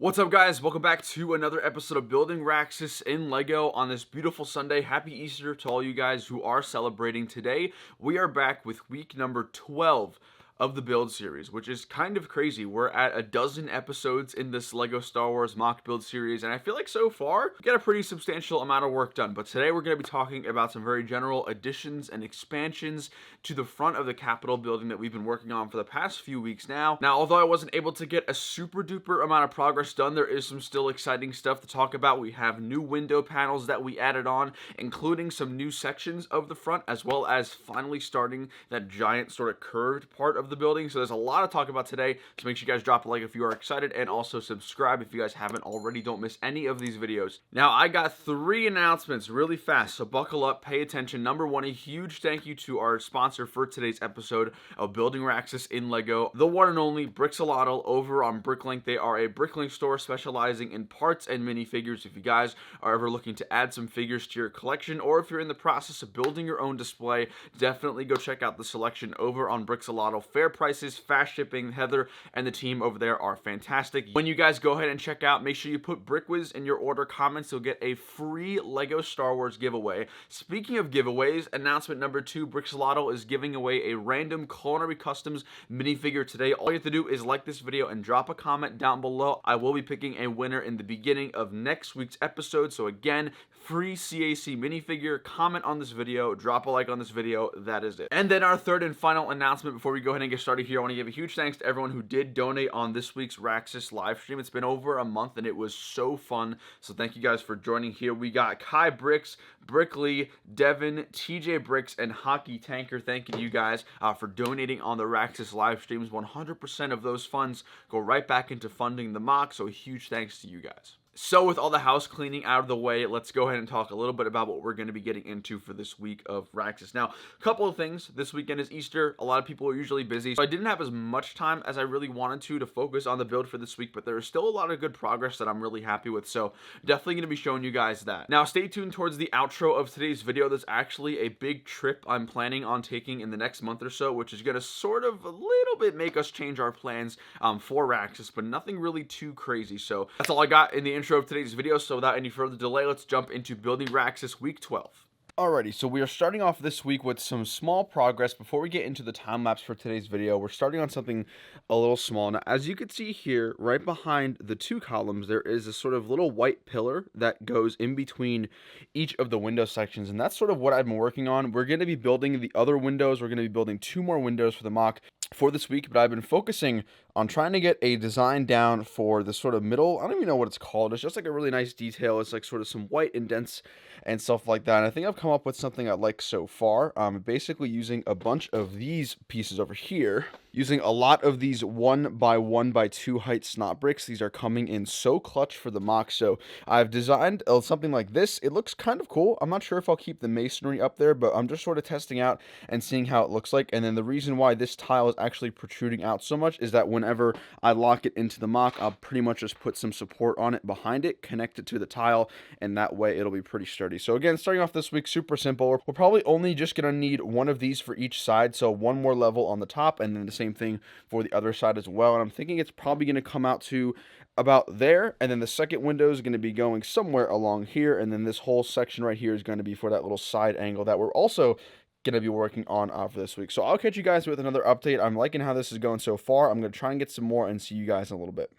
What's up, guys? Welcome back to another episode of Building Raxus in Lego on this beautiful Sunday. Happy Easter to all you guys who are celebrating today. We are back with week number 12 of the build series, which is kind of crazy. We're at a dozen episodes in this Lego Star Wars mock build series, and I feel like so far we got a pretty substantial amount of work done. But today we're going to be talking about some very general additions and expansions to the front of the Capitol building that we've been working on for the past few weeks now. Now, although I wasn't able to get a super duper amount of progress done, there is some still exciting stuff to talk about. We have new window panels that we added on, including some new sections of the front, as well as finally starting that giant sort of curved part of the building. So there's a lot to talk about today, so make sure you guys drop a like if you are excited, and also subscribe if you guys haven't already. Don't miss any of these videos. Now, I got 3 announcements really fast, so buckle up, pay attention. Number 1, a huge thank you to our sponsor for today's episode of Building Raxus in Lego, the one and only Brix over on BrickLink. They are a BrickLink store specializing in parts and minifigures. If you guys are ever looking to add some figures to your collection, or if you're in the process of building your own display, definitely go check out the selection over on Brix. Fair prices, fast shipping. Heather and the team over there are fantastic. When you guys go ahead and check out, make sure you put BrickWiz in your order comments. You'll get a free Lego Star Wars giveaway. Speaking of giveaways, announcement number 2, Brix is giving away a random Culinary Customs minifigure today. All you have to do is like this video and drop a comment down below. I will be picking a winner in the beginning of next week's episode. So again, free CAC minifigure. Comment on this video, drop a like on this video. That is it. And then our third and final announcement before we go ahead and get started here, I want to give a huge thanks to everyone who did donate on this week's Raxus live stream. It's been over a month and it was so fun. So thank you guys for joining here. We got Kai Brix, Brickley, Devin, TJ Brix, and Hockey Tanker. Thank you guys for donating on the Raxus live streams. 100% of those funds go right back into funding the mock. So a huge thanks to you guys. So with all the house cleaning out of the way, let's go ahead and talk a little bit about what we're going to be getting into for this week of Raxus. Now, a couple of things. This weekend is Easter. A lot of people are usually busy, so I didn't have as much time as I really wanted to focus on the build for this week, but there is still a lot of good progress that I'm really happy with, so definitely going to be showing you guys that. Now, stay tuned towards the outro of today's video. There's actually a big trip I'm planning on taking in the next month or so, which is going to sort of a little bit make us change our plans for Raxus, but nothing really too crazy. So that's all I got in the intro of today's video. So without any further delay, let's jump into Building Raxus week 12. Alrighty, so we are starting off this week with some small progress. Before we get into the time lapse for today's video, we're starting on something a little small. Now, as you can see here, right behind the 2 columns, there is a sort of little white pillar that goes in between each of the window sections, and that's sort of what I've been working on. We're going to be building the other windows. We're going to be building 2 more windows for the mock for this week, but I've been focusing on trying to get a design down for the sort of middle. I don't even know what it's called. It's just like a really nice detail. It's like sort of some white indents and stuff like that. And I think I've come up with something I like so far. Basically using a bunch of these pieces over here, using a lot of these 1x1x2 height snot bricks. These are coming in so clutch for the mock. So I've designed something like this. It looks kind of cool. I'm not sure if I'll keep the masonry up there, but I'm just sort of testing out and seeing how it looks like. And then the reason why this tile is actually protruding out so much is that whenever I lock it into the mock, I'll pretty much just put some support on it behind it, connect it to the tile, and that way it'll be pretty sturdy. So again, starting off this week, super simple. We're probably only just going to need 1 of these for each side, so 1 more level on the top, and then the same thing for the other side as well. And I'm thinking it's probably going to come out to about there, and then the second window is going to be going somewhere along here, and then this whole section right here is going to be for that little side angle that we're also going to be working on for this week. So I'll catch you guys with another update. I'm liking how this is going so far. I'm going to try and get some more and see you guys in a little bit.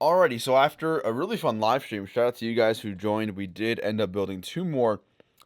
Alrighty, so after a really fun live stream, shout out to you guys who joined. We did end up building 2 more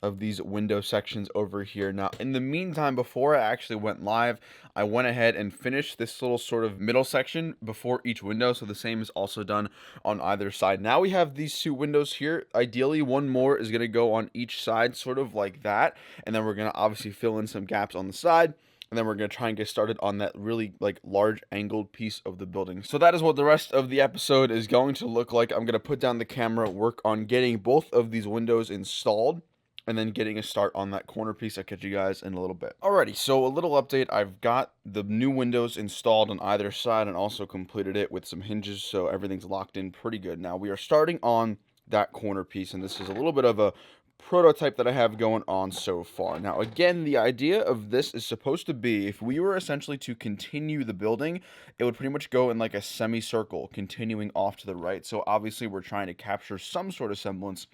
of these window sections over here. Now, in the meantime, before I actually went live, I went ahead and finished this little sort of middle section before each window, so the same is also done on either side. Now we have these 2 windows here. Ideally, one more is going to go on each side, sort of like that, and then we're going to obviously fill in some gaps on the side. And then we're going to try and get started on that really like large angled piece of the building. So that is what the rest of the episode is going to look like. I'm going to put down the camera, work on getting both of these windows installed, and then getting a start on that corner piece. I'll catch you guys in a little bit. Alrighty, so a little update. I've got the new windows installed on either side and also completed it with some hinges, so everything's locked in pretty good. Now we are starting on that corner piece, and this is a little bit of a prototype that I have going on so far. Now, again, the idea of this is supposed to be, if we were essentially to continue the building, it would pretty much go in like a semicircle, continuing off to the right. So obviously we're trying to capture some sort of semblance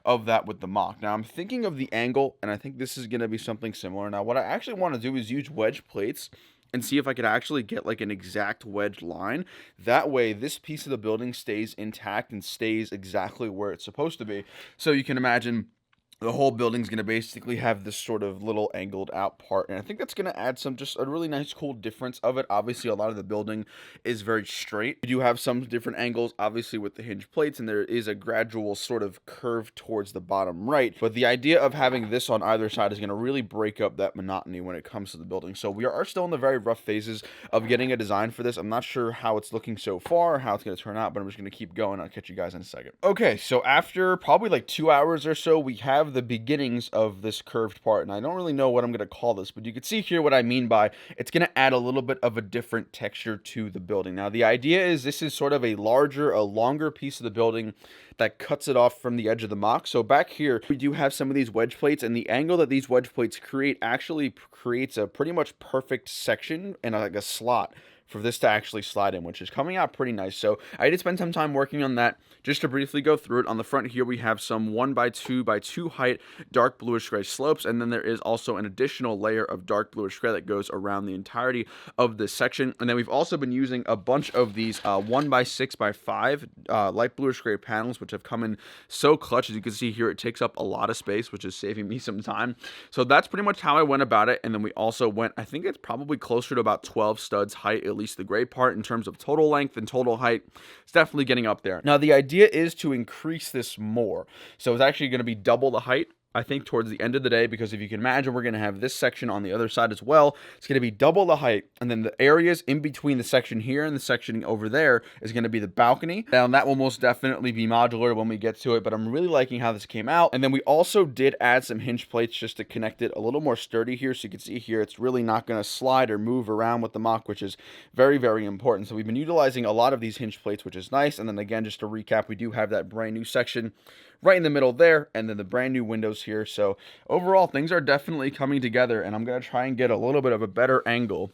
of that with the mock. Now, I'm thinking of the angle, and I think this is going to be something similar. Now, what I actually want to do is use wedge plates and see if I could actually get like an exact wedge line. That way, this piece of the building stays intact and stays exactly where it's supposed to be. So you can imagine the whole building's going to basically have this sort of little angled out part, and I think that's going to add some just a really nice cool difference of it. Obviously, a lot of the building is very straight. You do have some different angles, obviously, with the hinge plates, and there is a gradual sort of curve towards the bottom right, but the idea of having this on either side is going to really break up that monotony when it comes to the building. So we are still in the very rough phases of getting a design for this. I'm not sure how it's looking so far, or how it's going to turn out, but I'm just going to keep going. I'll catch you guys in a second. Okay, so after probably like 2 hours or so, we have the beginnings of this curved part, and I don't really know what I'm going to call this, but you can see here what I mean by it's going to add a little bit of a different texture to the building. Now, the idea is this is sort of a longer piece of the building that cuts it off from the edge of the mock. So back here, we do have some of these wedge plates, and the angle that these wedge plates create actually creates a pretty much perfect section and like a slot for this to actually slide in, which is coming out pretty nice. So I did spend some time working on that. Just to briefly go through it, on the front here we have some 1x2x2 height dark bluish gray slopes, and then there is also an additional layer of dark bluish gray that goes around the entirety of this section. And then we've also been using a bunch of these 1x6x5 light bluish gray panels, which have come in so clutch. As you can see here, it takes up a lot of space, which is saving me some time. So that's pretty much how I went about it. And then we also went, I think it's probably closer to about 12 studs height, at least the gray part. In terms of total length and total height, it's definitely getting up there. Now, the idea is to increase this more. So it's actually going to be double the height, I think, towards the end of the day, because if you can imagine, we're going to have this section on the other side as well. It's going to be double the height, and then the areas in between the section here and the section over there is going to be the balcony. Now, that will most definitely be modular when we get to it, but I'm really liking how this came out. And then we also did add some hinge plates just to connect it a little more sturdy here. So you can see here, it's really not going to slide or move around with the mock, which is very, very important. So we've been utilizing a lot of these hinge plates, which is nice. And then again, just to recap, we do have that brand new section right in the middle there, and then the brand new windows here. So overall, things are definitely coming together, and I'm going to try and get a little bit of a better angle.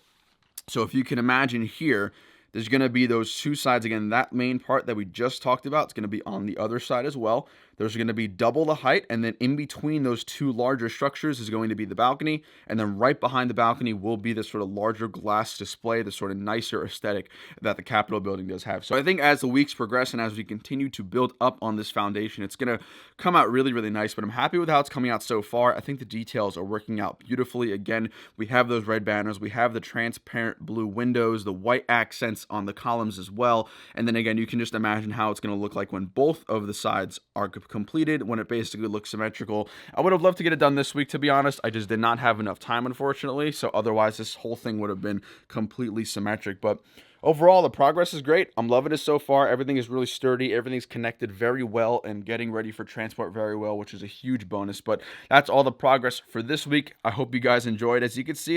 So if you can imagine here, there's going to be those 2 sides. Again, that main part that we just talked about is going to be on the other side as well. There's going to be double the height, and then in between those 2 larger structures is going to be the balcony, and then right behind the balcony will be this sort of larger glass display, the sort of nicer aesthetic that the Capitol building does have. So I think as the weeks progress and as we continue to build up on this foundation, it's going to come out really, really nice, but I'm happy with how it's coming out so far. I think the details are working out beautifully. Again, we have those red banners, we have the transparent blue windows, the white accents on the columns as well, and then again, you can just imagine how it's going to look like when both of the sides are completed, when it basically looks symmetrical. I would have loved to get it done this week, to be honest. I just did not have enough time, unfortunately, so otherwise this whole thing would have been completely symmetric. But overall, the progress is great. I'm loving it so far. Everything is really sturdy. Everything's connected very well and getting ready for transport very well, which is a huge bonus. But that's all the progress for this week. I hope you guys enjoyed. As you can see,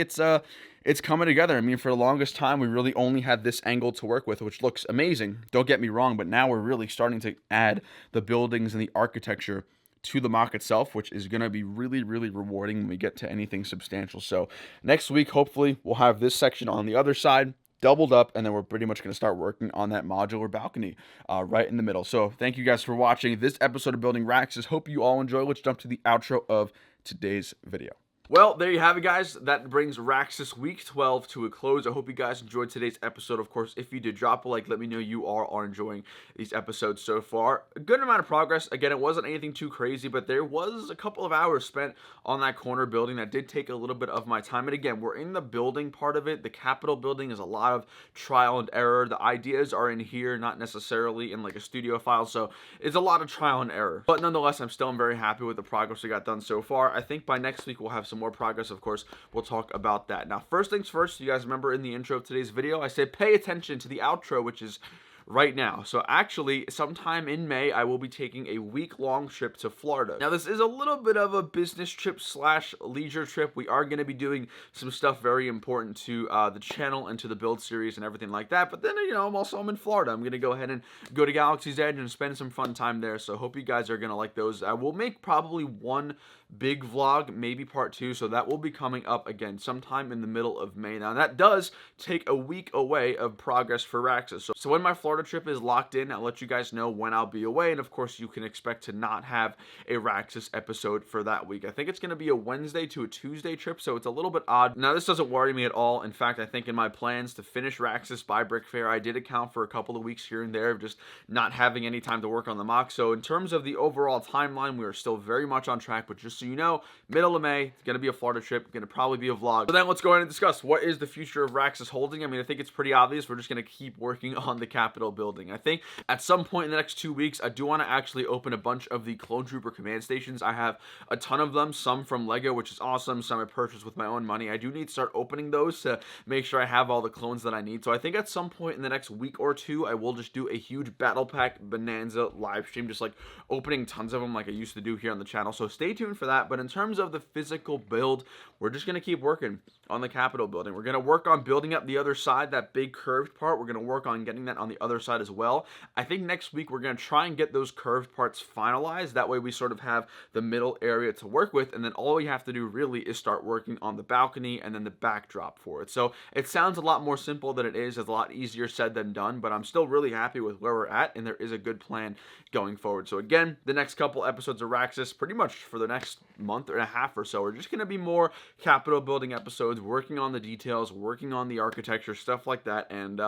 it's coming together. I mean, for the longest time, we really only had this angle to work with, which looks amazing. Don't get me wrong, but now we're really starting to add the buildings and the architecture to the mock itself, which is going to be really, really rewarding when we get to anything substantial. So next week, hopefully, we'll have this section on the other side doubled up, and then we're pretty much going to start working on that modular balcony right in the middle. So thank you guys for watching this episode of Building Raxus. Hope you all enjoy. Let's jump to the outro of today's video. Well, there you have it, guys. That brings Raxus Week 12 to a close. I hope you guys enjoyed today's episode. Of course, if you did, drop a like. Let me know you are enjoying these episodes so far. A good amount of progress. Again, it wasn't anything too crazy, but there was a couple of hours spent on that corner building that did take a little bit of my time. And again, we're in the building part of it. The Capitol building is a lot of trial and error. The ideas are in here, not necessarily in like a studio file. So it's a lot of trial and error. But nonetheless, I'm still very happy with the progress we got done so far. I think by next week, we'll have some more progress. Of course, we'll talk about that. Now, first things first, you guys remember in the intro of today's video, I said pay attention to the outro, which is right now. So actually, sometime in May, I will be taking a week-long trip to Florida. Now, this is a little bit of a business trip slash leisure trip. We are going to be doing some stuff very important to the channel and to the build series and everything like that. But then, you know, I'm in Florida. I'm going to go ahead and go to Galaxy's Edge and spend some fun time there. So hope you guys are going to like those. I will make probably one big vlog, maybe part 2, so that will be coming up again sometime in the middle of May. Now, that does take a week away of progress for Raxus. So when my Florida trip is locked in, I'll let you guys know when I'll be away, and of course, you can expect to not have a Raxus episode for that week. I think it's going to be a Wednesday to a Tuesday trip, so it's a little bit odd. Now, this doesn't worry me at all. In fact, I think in my plans to finish Raxus by Brick Fair, I did account for a couple of weeks here and there of just not having any time to work on the mock. So in terms of the overall timeline, we are still very much on track, but just so you know, middle of May, it's going to be a Florida trip, going to probably be a vlog. So then let's go ahead and discuss what is the future of Raxus holding. I mean, I think it's pretty obvious. We're just going to keep working on the Capitol building. I think at some point in the next 2 weeks, I do want to actually open a bunch of the Clone Trooper command stations. I have a ton of them, some from Lego, which is awesome, some I purchased with my own money. I do need to start opening those to make sure I have all the clones that I need. So I think at some point in the next week or 2, I will just do a huge battle pack bonanza live stream, just like opening tons of them like I used to do here on the channel. So stay tuned for that. But in terms of the physical build, we're just going to keep working on the Capitol building. We're going to work on building up the other side, that big curved part. We're going to work on getting that on the other side as well. I think next week we're going to try and get those curved parts finalized. That way we sort of have the middle area to work with, and then all we have to do really is start working on the balcony and then the backdrop for it. So it sounds a lot more simple than it is. It's a lot easier said than done, but I'm still really happy with where we're at, and there is a good plan going forward. So again, the next couple episodes of Raxus, pretty much for the next month and a half or so, are just going to be more Capitol building episodes, working on the details, working on the architecture, stuff like that. And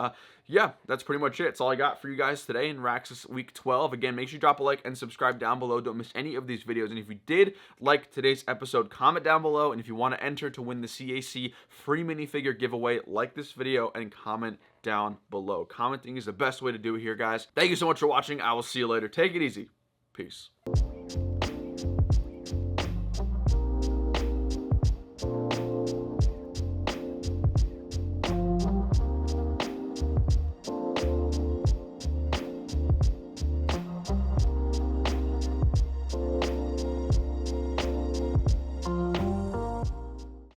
yeah, that's pretty much it. It's all I got for you guys today in Raxus Week 12. Again, make sure you drop a like and subscribe down below. Don't miss any of these videos. And if you did like today's episode, comment down below. And if you want to enter to win the CAC free minifigure giveaway, like this video and comment down below. Commenting is the best way to do it here, guys. Thank you so much for watching. I will see you later. Take it easy. Peace.